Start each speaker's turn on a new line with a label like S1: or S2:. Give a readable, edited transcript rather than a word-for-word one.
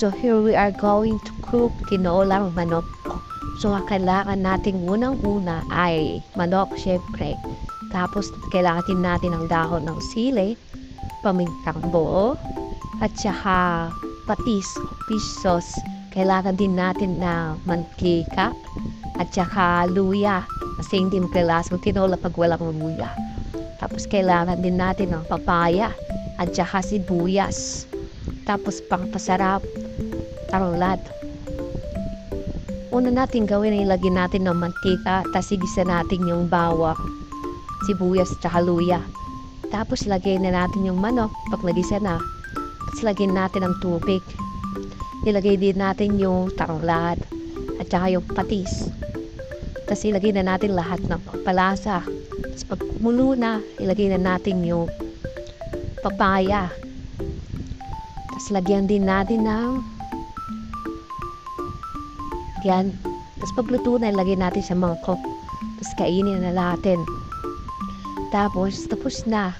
S1: So here we are going to cook tinolang manok. So ang kailangan natin unang-una ay manok, syempre. Tapos kailangan din natin ang dahon ng sili, pamintang buo, at saka patis, fish sauce. Kailangan din natin na mantika, at saka luya. Kasi hindi magkalasang tinola pag walang luya. Tapos kailangan din natin ng papaya, at saka sibuyas. Tapos pangpasarap, tarulad. Una natin gawin ay lagyan natin ng mantika, tapos igisa natin yung bawang, sibuyas at saka luya. Tapos lagyan na natin yung manok pag nagisa na. Tapos lagyan natin ng tubig. Ilagay din natin yung tarulad at saka yung patis. Tapos ilagay na natin lahat ng palasa. Tapos pag kumulo na, ilagay na natin yung papaya. Tapos lagyan din natin ng yan. Tapos pagluto na, ilagay natin sa mangkok. Tapos kainin na natin. Tapos na.